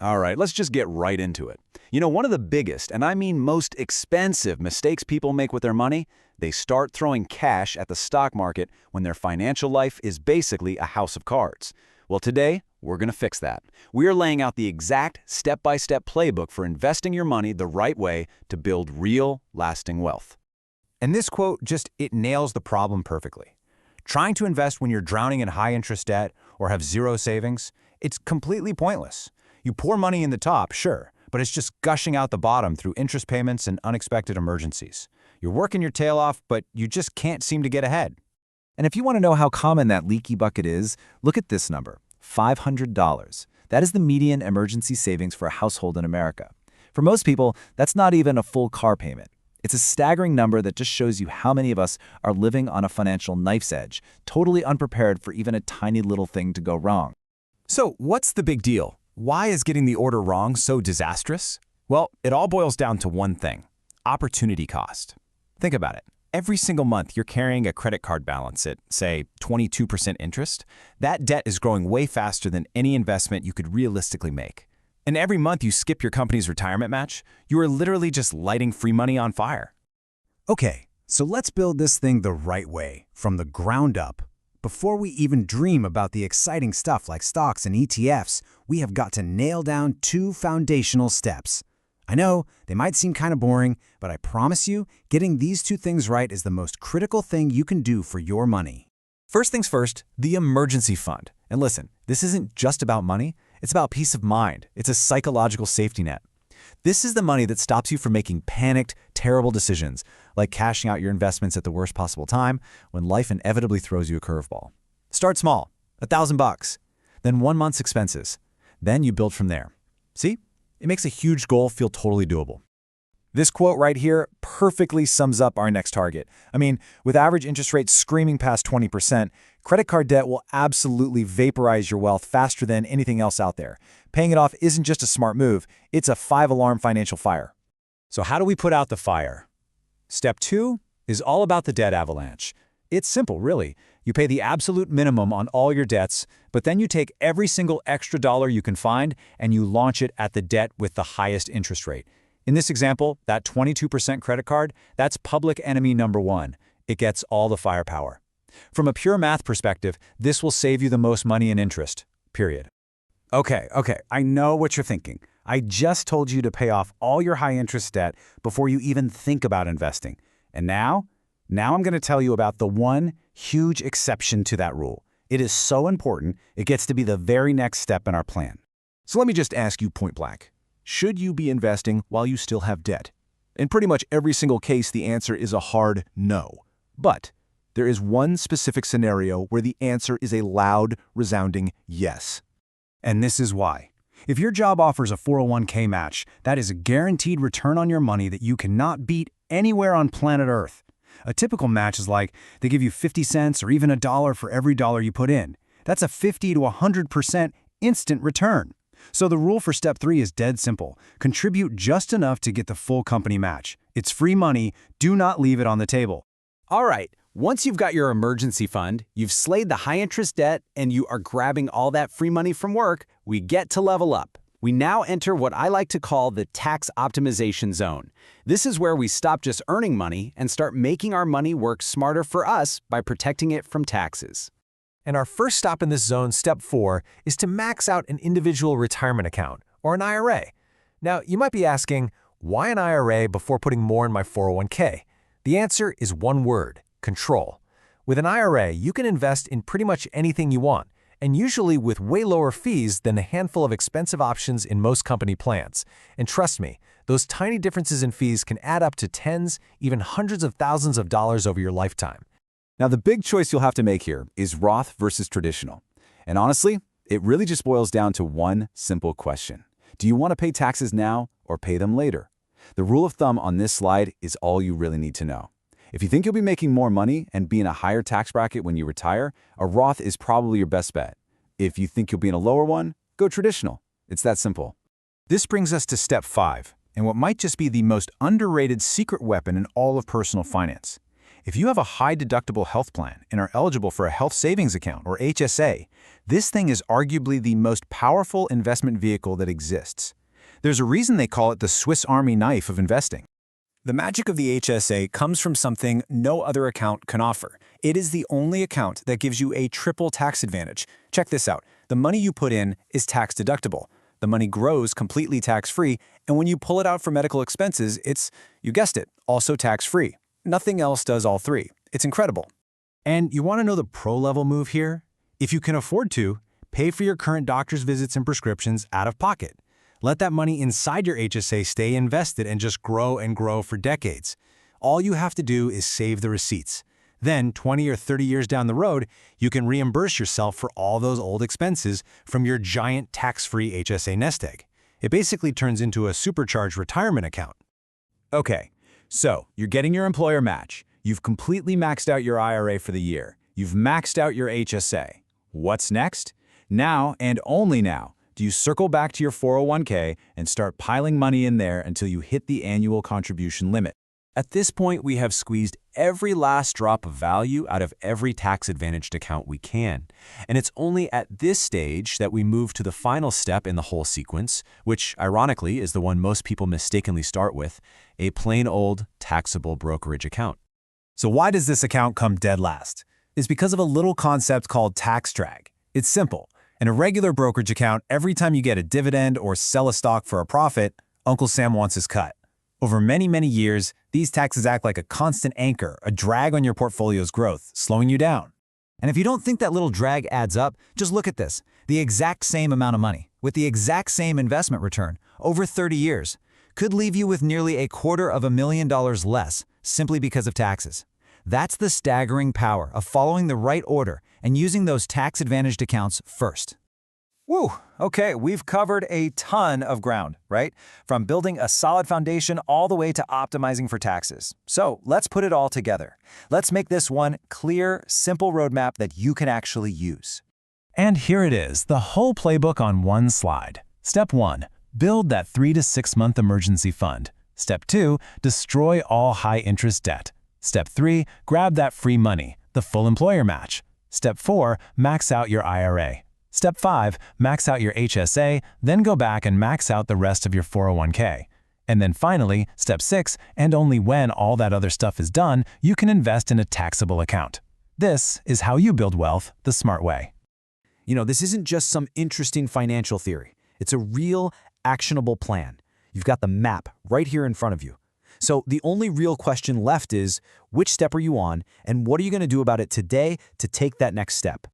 All right, let's just get right into it. You know, one of the biggest, and I mean most expensive mistakes people make with their money, they start throwing cash at the stock market when their financial life is basically a house of cards. Well, today, we're going to fix that. We are laying out the exact step-by-step playbook for investing your money the right way to build real, lasting wealth. And this quote it nails the problem perfectly. Trying to invest when you're drowning in high-interest debt or have zero savings, it's completely pointless. You pour money in the top, sure, but it's just gushing out the bottom through interest payments and unexpected emergencies. You're working your tail off, but you just can't seem to get ahead. And if you want to know how common that leaky bucket is, look at this number, $500. That is the median emergency savings for a household in America. For most people, that's not even a full car payment. It's a staggering number that just shows you how many of us are living on a financial knife's edge, totally unprepared for even a tiny little thing to go wrong. So what's the big deal? Why is getting the order wrong so disastrous? Well, it all boils down to one thing: opportunity cost. Think about it. Every single month you're carrying a credit card balance at, say, 22% interest. That debt is growing way faster than any investment you could realistically make. And every month you skip your company's retirement match, you are literally just lighting free money on fire. Okay, so let's build this thing the right way, from the ground up. Before we even dream about the exciting stuff like stocks and ETFs, we have got to nail down 2 foundational steps. I know, they might seem kind of boring, but I promise you, getting these 2 things right is the most critical thing you can do for your money. First things first, the emergency fund. And listen, this isn't just about money, it's about peace of mind. It's a psychological safety net. This is the money that stops you from making panicked, terrible decisions, like cashing out your investments at the worst possible time when life inevitably throws you a curveball. Start small, $1,000, then 1 month's expenses. Then you build from there. See? It makes a huge goal feel totally doable. This quote right here perfectly sums up our next target. I mean, with average interest rates screaming past 20%, credit card debt will absolutely vaporize your wealth faster than anything else out there. Paying it off isn't just a smart move, it's a 5-alarm financial fire. So how do we put out the fire? Step 2 is all about the debt avalanche. It's simple, really. You pay the absolute minimum on all your debts, but then you take every single extra dollar you can find and you launch it at the debt with the highest interest rate. In this example, that 22% credit card, that's public enemy number 1. It gets all the firepower. From a pure math perspective, this will save you the most money in interest, period. Okay, I know what you're thinking. I just told you to pay off all your high-interest debt before you even think about investing. And now I'm going to tell you about the one huge exception to that rule. It is so important, it gets to be the very next step in our plan. So let me just ask you point blank. Should you be investing while you still have debt? In pretty much every single case, the answer is a hard no. But there is one specific scenario where the answer is a loud, resounding yes. And this is why. If your job offers a 401k match, that is a guaranteed return on your money that you cannot beat anywhere on planet Earth. A typical match is like they give you 50 cents or even $1 for every dollar you put in. That's a 50 to 100% instant return. So the rule for step 3 is dead simple. Contribute just enough to get the full company match. It's free money. Do not leave it on the table. All right, once you've got your emergency fund, you've slayed the high-interest debt, and you are grabbing all that free money from work, we get to level up. We now enter what I like to call the tax optimization zone. This is where we stop just earning money and start making our money work smarter for us by protecting it from taxes. And our first stop in this zone, step 4, is to max out an individual retirement account, or an IRA. Now, you might be asking, why an IRA before putting more in my 401k? The answer is one word: control. With an IRA, you can invest in pretty much anything you want, and usually with way lower fees than a handful of expensive options in most company plans. And trust me, those tiny differences in fees can add up to tens, even hundreds of thousands of dollars over your lifetime. Now, the big choice you'll have to make here is Roth versus traditional. And honestly, it really just boils down to one simple question. Do you want to pay taxes now or pay them later? The rule of thumb on this slide is all you really need to know. If you think you'll be making more money and be in a higher tax bracket when you retire, a Roth is probably your best bet. If you think you'll be in a lower one, go traditional. It's that simple. This brings us to step 5, and what might just be the most underrated secret weapon in all of personal finance. If you have a high-deductible health plan and are eligible for a health savings account, or HSA, this thing is arguably the most powerful investment vehicle that exists. There's a reason they call it the Swiss Army knife of investing. The magic of the HSA comes from something no other account can offer. It is the only account that gives you a triple tax advantage. Check this out. The money you put in is tax deductible. The money grows completely tax-free, and when you pull it out for medical expenses, it's, you guessed it, also tax-free. Nothing else does all three. It's incredible. And you want to know the pro-level move here? If you can afford to, pay for your current doctor's visits and prescriptions out of pocket. Let that money inside your HSA stay invested and just grow and grow for decades. All you have to do is save the receipts. Then, 20 or 30 years down the road, you can reimburse yourself for all those old expenses from your giant tax-free HSA nest egg. It basically turns into a supercharged retirement account. Okay, so you're getting your employer match. You've completely maxed out your IRA for the year. You've maxed out your HSA. What's next? Now, and only now, do you circle back to your 401k and start piling money in there until you hit the annual contribution limit. At this point, we have squeezed every last drop of value out of every tax-advantaged account we can. And it's only at this stage that we move to the final step in the whole sequence, which, ironically, is the one most people mistakenly start with, a plain old taxable brokerage account. So why does this account come dead last? It's because of a little concept called tax drag. It's simple. In a regular brokerage account, every time you get a dividend or sell a stock for a profit, Uncle Sam wants his cut. Over many, many years, these taxes act like a constant anchor, a drag on your portfolio's growth, slowing you down. And if you don't think that little drag adds up, just look at this. The exact same amount of money, with the exact same investment return, over 30 years, could leave you with nearly $250,000 less, simply because of taxes. That's the staggering power of following the right order and using those tax-advantaged accounts first. Woo! Okay, we've covered a ton of ground, right? From building a solid foundation all the way to optimizing for taxes. So let's put it all together. Let's make this one clear, simple roadmap that you can actually use. And here it is, the whole playbook on one slide. Step 1. Build that 3 to 6 month emergency fund. Step 2. Destroy all high-interest debt. Step 3. Grab that free money, the full employer match. Step 4. Max out your IRA. Step 5. Max out your HSA, then go back and max out the rest of your 401k. And then finally, Step 6, and only when all that other stuff is done, you can invest in a taxable account. This is how you build wealth the smart way. You know, this isn't just some interesting financial theory. It's a real, actionable plan. You've got the map right here in front of you. So the only real question left is, which step are you on, and what are you going to do about it today to take that next step?